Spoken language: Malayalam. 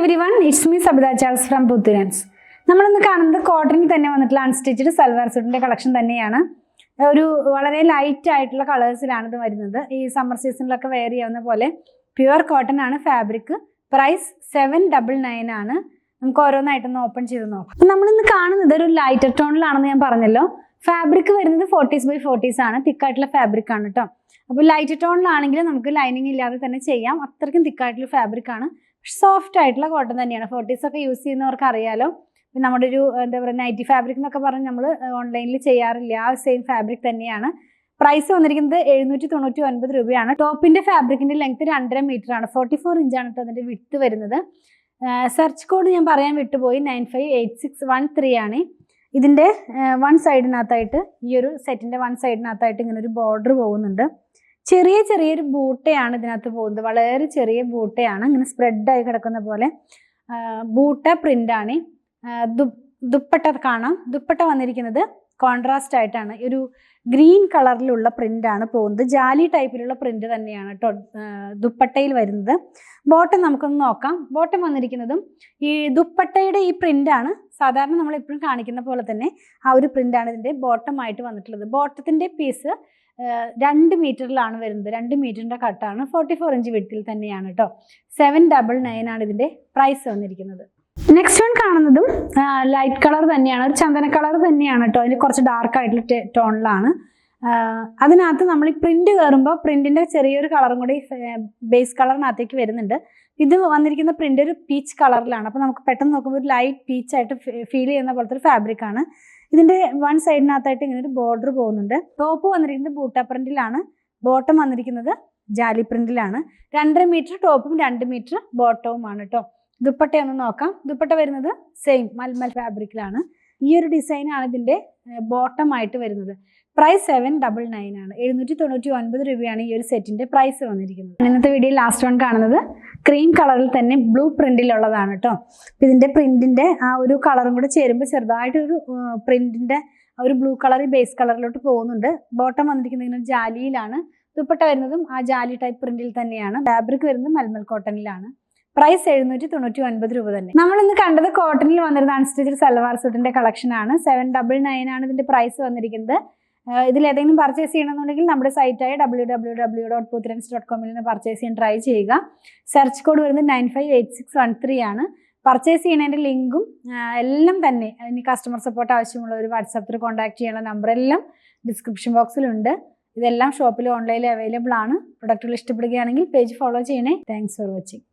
everyone, it's me Sabita Charles from Puthurans. നമ്മൾ ഇന്ന് കാണുന്നത് കോട്ടണിൽ തന്നെ വന്നിട്ടുള്ള അൺസ്റ്റിച്ച്ഡ് സൽവാർ സ്യൂട്ടിന്റെ കളക്ഷൻ തന്നെയാണ്. ഒരു വളരെ ലൈറ്റ് ആയിട്ടുള്ള കളേഴ്സിലാണ് ഇത് വരുന്നത്. ഈ സമ്മർ സീസണിലൊക്കെ വെയർ ചെയ്യാവുന്ന പോലെ പ്യുവർ കോട്ടൺ ആണ് ഫാബ്രിക്. പ്രൈസ് 799 ആണ്. നമുക്ക് ഓരോന്നായിട്ടൊന്ന് ഓപ്പൺ ചെയ്ത് നോക്കാം. നമ്മൾ ഇന്ന് കാണുന്നത് ഒരു ലൈറ്റർ ടോണിലാണെന്ന് ഞാൻ പറഞ്ഞല്ലോ. ഫാബ്രിക് വരുന്നത് 40s by 40s ആണ്. തിക്കായിട്ടുള്ള ഫാബ്രിക് ആണ് കേട്ടോ. അപ്പോൾ ലൈറ്റ് ടോണിലാണെങ്കിൽ നമുക്ക് ലൈനിങ് ഇല്ലാതെ തന്നെ ചെയ്യാം. അത്രയ്ക്കും തിക്കായിട്ടുള്ള ഫാബ്രിക് ആണ്. സോഫ്റ്റ് ആയിട്ടുള്ള കോട്ടൺ തന്നെയാണ്. 40s ഒക്കെ യൂസ് ചെയ്യുന്നവർക്ക് അറിയാലോ. നമ്മുടെ ഒരു എന്താ പറയുക നൈറ്റി ഫാബ്രിക് എന്നൊക്കെ പറഞ്ഞ് നമ്മൾ ഓൺലൈനിൽ ചെയ്യാറില്ല. ആ സെയിം ഫാബ്രിക് തന്നെയാണ്. പ്രൈസ് വന്നിരിക്കുന്നത് 799 രൂപയാണ്. ടോപ്പിന്റെ ഫാബ്രിക്കിന്റെ ലെങ്ത് 2.5 മീറ്റർ ആണ്. 44 ഇഞ്ചാണ് കേട്ടോ അതിന്റെ വിഡ്ത്ത് വരുന്നത്. സെർച്ച് കോഡ് ഞാൻ പറയാൻ വിട്ടുപോയി. 958613 ആണ്. ഇതിന്റെ വൺ സൈഡിനകത്തായിട്ട് ഈ ഒരു സെറ്റിന്റെ വൺ സൈഡിനകത്തായിട്ട് ഇങ്ങനെ ഒരു ബോർഡർ പോകുന്നുണ്ട്. ചെറിയൊരു ബൂട്ടയാണ് ഇതിനകത്ത് പോകുന്നത്. വളരെ ചെറിയ ബൂട്ടയാണ്. ഇങ്ങനെ സ്പ്രെഡായി കിടക്കുന്ന പോലെ ബൂട്ട പ്രിന്റ് ആണ്. ദുപ്പട്ട കാണാം. ദുപ്പട്ട വന്നിരിക്കുന്നത് കോൺട്രാസ്റ്റ് ആയിട്ടാണ്. ഒരു ഗ്രീൻ കളറിലുള്ള പ്രിന്റ് ആണ് പോകുന്നത്. ജാലി ടൈപ്പിലുള്ള പ്രിന്റ് തന്നെയാണ് കേട്ടോ ദുപ്പട്ടയിൽ വരുന്നത്. ബോട്ടം നമുക്കൊന്ന് നോക്കാം. ബോട്ടം വന്നിരിക്കുന്നതും ഈ ദുപ്പട്ടയുടെ ഈ പ്രിന്റ് ആണ്. സാധാരണ നമ്മൾ എപ്പോഴും കാണിക്കുന്ന പോലെ തന്നെ ആ ഒരു പ്രിന്റ് ആണ് ഇതിന്റെ ബോട്ടം ആയിട്ട് വന്നിട്ടുള്ളത്. ബോട്ടത്തിന്റെ പീസ് 2 മീറ്ററിലാണ് വരുന്നത്. 2 മീറ്ററിന്റെ കട്ടാണ്. 44 ഇഞ്ച് വിഡ്ത്തിൽ തന്നെയാണ് കേട്ടോ. 799 ആണ് ഇതിന്റെ പ്രൈസ് വന്നിരിക്കുന്നത്. നെക്സ്റ്റ് വൺ കാണുന്നതും ലൈറ്റ് കളർ തന്നെയാണ്. ഒരു ചന്ദന കളർ തന്നെയാണ് കേട്ടോ. അതിന് കുറച്ച് ഡാർക്ക് ആയിട്ടുള്ള ടോണിലാണ്. അതിനകത്ത് നമ്മൾ ഈ പ്രിന്റ് കയറുമ്പോൾ പ്രിന്റിന്റെ ചെറിയൊരു കളറും കൂടി ബേസ് കളറിനകത്തേക്ക് വരുന്നുണ്ട്. ഇത് വന്നിരിക്കുന്ന പ്രിന്റ് ഒരു പീച്ച് കളറിലാണ്. അപ്പോൾ നമുക്ക് പെട്ടെന്ന് നോക്കുമ്പോൾ ഒരു ലൈറ്റ് പീച്ച് ആയിട്ട് ഫീൽ ചെയ്യുന്ന പോലത്തെ ഒരു ഫാബ്രിക് ആണ്. ഇതിന്റെ വൺ സൈഡിനകത്തായിട്ട് ഇങ്ങനെ ഒരു ബോർഡർ പോകുന്നുണ്ട്. ടോപ്പ് വന്നിരിക്കുന്നത് ബൂട്ട പ്രിന്റിലാണ്. ബോട്ടം വന്നിരിക്കുന്നത് ജാലി പ്രിന്റിലാണ്. 2.5 മീറ്റർ ടോപ്പും 2 മീറ്റർ ബോട്ടവുമാണ് കേട്ടോ. ദുപ്പട്ട ഒന്ന് നോക്കാം. ദുപ്പട്ട വരുന്നത് സെയിം മൽമൽ ഫാബ്രിക്കിലാണ്. ഈ ഒരു ഡിസൈൻ ആണ് ഇതിന്റെ ബോട്ടം ആയിട്ട് വരുന്നത്. പ്രൈസ് 799 ആണ്. 799 രൂപയാണ് ഈ ഒരു സെറ്റിന്റെ പ്രൈസ് വന്നിരിക്കുന്നത്. ഇന്നത്തെ വീഡിയോയിൽ ലാസ്റ്റ് വൺ കാണുന്നത് ക്രീം കളറിൽ തന്നെ ബ്ലൂ പ്രിന്റിലുള്ളതാണ് കേട്ടോ. ഇതിന്റെ പ്രിന്റിന്റെ ആ ഒരു കളറും കൂടെ ചേരുമ്പോൾ ചെറുതായിട്ടൊരു പ്രിന്റിന്റെ ഒരു ബ്ലൂ കളർ ബേസ് കളറിലോട്ട് പോകുന്നുണ്ട്. ബോട്ടം വന്നിരിക്കുന്നത് ഇങ്ങനെ ജാലിയിലാണ്. ദുപ്പട്ട വരുന്നതും ആ ജാലി ടൈപ്പ് പ്രിന്റിൽ തന്നെയാണ്. ഫാബ്രിക് വരുന്നത് മൽമൽ കോട്ടണിലാണ്. പ്രൈസ് 799 രൂപ തന്നെ. നമ്മൾ ഇന്ന് കണ്ടത് കോട്ടണിൽ വന്നിരുന്ന അൺസ്റ്റിച്ച്ഡ് സൽവാർ സൂട്ടിന്റെ കളക്ഷൻ ആണ്. 799 ആണ് ഇതിന്റെ പ്രൈസ് വന്നിരിക്കുന്നത്. ഇതിൽ ഏതെങ്കിലും പർച്ചേസ് ചെയ്യണമെന്നുണ്ടെങ്കിൽ നമ്മുടെ സൈറ്റായ www.puthurans.com നിന്ന് പർച്ചേസ് ചെയ്യാൻ ട്രൈ ചെയ്യുക. സെർച്ച് കോഡ് വരുന്നത് 958613 ആണ്. പർച്ചേസ് ചെയ്യുന്നതിൻ്റെ ലിങ്കും എല്ലാം തന്നെ ഇനി കസ്റ്റമർ സപ്പോർട്ട് ആവശ്യമുള്ളവർ വാട്സാപ്പിൽ കോൺടാക്ട് ചെയ്യാനുള്ള നമ്പറെല്ലാം ഡിസ്ക്രിപ്ഷൻ ബോക്സിലുണ്ട്. ഇതെല്ലാം ഷോപ്പിൽ ഓൺലൈനിൽ അവൈലബിൾ ആണ്. പ്രൊഡക്റ്റുകൾ ഇഷ്ടപ്പെടുകയാണെങ്കിൽ പേജ് ഫോളോ ചെയ്യണേ. Thanks for watching.